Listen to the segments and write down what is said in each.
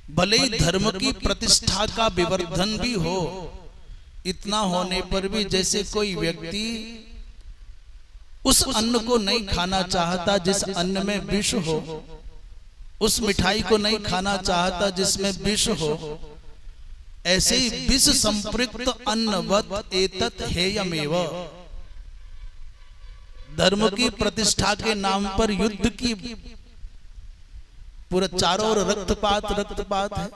भले ही धर्म की प्रतिष्ठा का विवर्धन भी हो, इतना होने पर भी जैसे कोई व्यक्ति उस अन्न को नहीं खाना चाहता जिस अन्न में विष हो, उस मिठाई को नहीं खाना चाहता जिसमें विष हो, ऐसे ही विष संपृक्त अन्नवत एतत् हेयमेव। धर्म की प्रतिष्ठा के नाम पर युद्ध की पूरा चारों ओर रक्तपात है।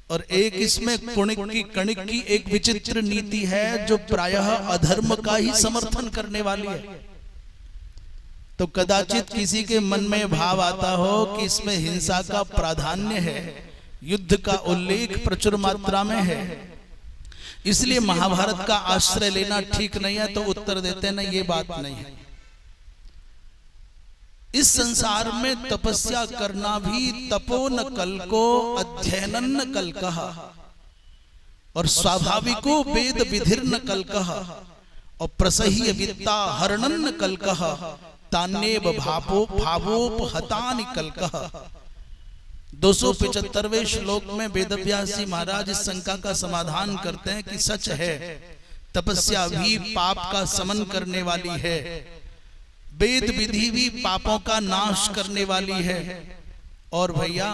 और एक इसमें कुणिक की कणिक की एक विचित्र नीति है जो प्रायः अधर्म का ही समर्थन करने वाली है। तो कदाचित किसी के मन में भाव आता हो कि इसमें हिंसा का प्राधान्य है, युद्ध का उल्लेख प्रचुर मात्रा में है, इसलिए महाभारत का आश्रय लेना ठीक नहीं है। तो उत्तर देते ना, ये बात नहीं है। इस संसार में तपस्या करना भी तपो न कल को अध्ययन न कल कहा, और स्वाभाविको वेद विधिर न कल कहा, और प्रसह्य विद्ता हरणन न कल कहा, तान्येव भावोप हतानि कल कहा। 275वें श्लोक में वेदव्यासी महाराज इस शंका का समाधान करते हैं कि सच है, तपस्या भी पाप का समन करने वाली है, वेद विधि भी पापों का नाश करने वाली है, और भैया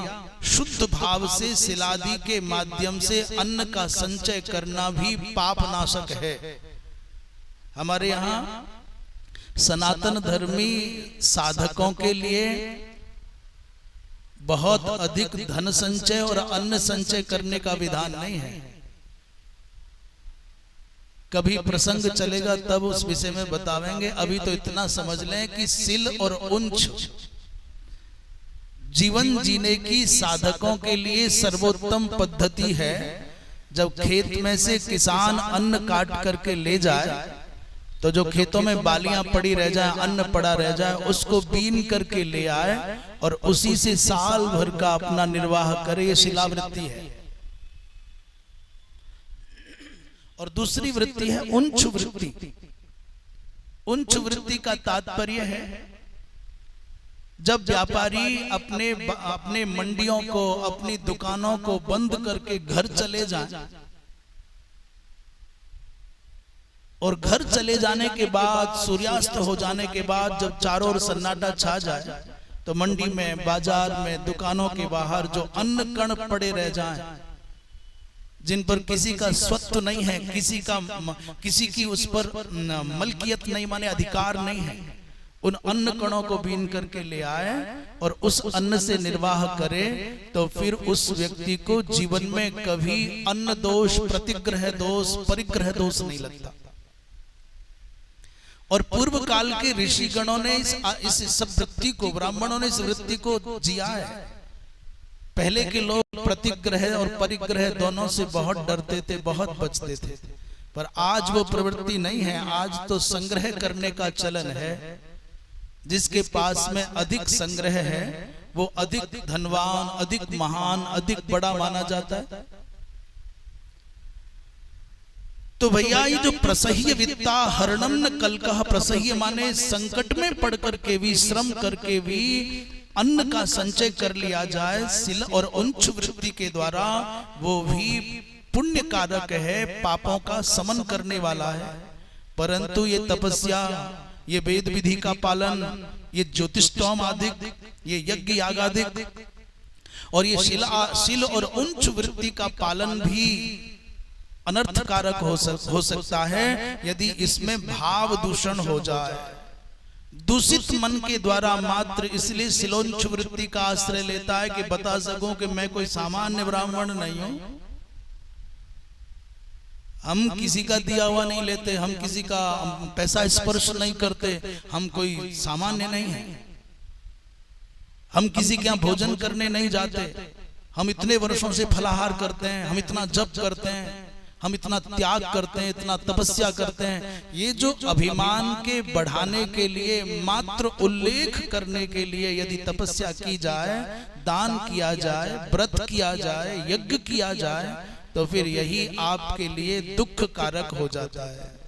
शुद्ध भाव से शिलादि के माध्यम से अन्न का संचय करना भी पाप नाशक है। हमारे यहाँ सनातन धर्मी साधकों के लिए बहुत अधिक धन संचय और अन्न संचय करने का विधान नहीं है। कभी प्रसंग चलेगा तब उस विषय में बतावेंगे। अभी तो इतना समझ लें कि सिल और उंच जीवन जीने की साधकों के लिए सर्वोत्तम पद्धति है। जब खेत में से किसान अन्न काट करके ले जाए तो जो खेतों में बालियां पड़ी रह जाए, अन्न पड़ा रह जाए, उसको बीन करके ले आए और उसी से साल भर का अपना निर्वाह करे। ये शिलावृत्ति है। और दूसरी वृत्ति है उंच वृत्ति। उंच वृत्ति का तात्पर्य है जब व्यापारी अपने मंडियों को, अपनी दुकानों को बंद करके घर चले जाएं, और घर चले जाने के बाद, सूर्यास्त हो जाने के बाद जब चारों ओर सन्नाटा छा जाए, तो मंडी में, बाजार में, दुकानों के बाहर जो अन्न कण पड़े रह जाएं, जिन पर किसी का स्वत्व नहीं है, किसी की उस पर मलकियत नहीं, माने अधिकार नहीं है, उन अन्न कणों को बीन करके ले आए और उस अन्न से निर्वाह करे, तो फिर उस व्यक्ति को जीवन में कभी अन्न दोष, प्रतिग्रह दोष, परिग्रह दोष नहीं लगता। और पूर्व काल के ऋषिगणों ने इस सब वृत्ति को, ब्राह्मणों ने इस वृत्ति को जिया है। पहले के लोग प्रतिग्रह और परिग्रह दोनों से बहुत डरते थे, बहुत बचते थे, पर आज वो प्रवृत्ति नहीं है। आज तो संग्रह करने का चलन है। जिसके पास में अधिक संग्रह है वो अधिक धनवान, अधिक महान, अधिक बड़ा माना जाता है। तो भैया ये जो प्रसह्य वित्ता हरणम न कलकह, प्रसह्य माने संकट में पड़ करके भी, श्रम करके भी अन्न का संचय कर लिया जाए सिल और उंच वृत्ति के द्वारा, वो भी पुण्य कारक है, पापों का समन करने वाला है। परंतु ये तपस्या, ये वेद विधि का पालन, ये ज्योतिष्टोम आदिक, ये यज्ञ यागादिक, और ये शिल और उंच वृत्ति का पालन भी अनर्थकारक हो सकता है यदि इसमें भाव दूषण हो जाए, दूषित मन के द्वारा मात्र। इसलिए शिलोंच वृत्ति का आश्रय लेता है कि बता सकूं कि मैं कोई सामान्य ब्राह्मण नहीं हूं। हम किसी का दिया हुआ नहीं लेते, हम किसी का पैसा स्पर्श नहीं करते, हम कोई सामान्य नहीं है। हम किसी के यहाँ भोजन करने नहीं जाते, हम इतने वर्षों से फलाहार करते हैं, हम इतना जप करते हैं, हम इतना त्याग करते हैं, इतना तपस्या करते हैं। ये जो अभिमान के बढ़ाने के लिए, मात्र उल्लेख करने के लिए यदि तपस्या की जाए, दान किया जाए, व्रत किया जाए, यज्ञ किया जाए, तो फिर यही आपके लिए दुख कारक हो जाता है।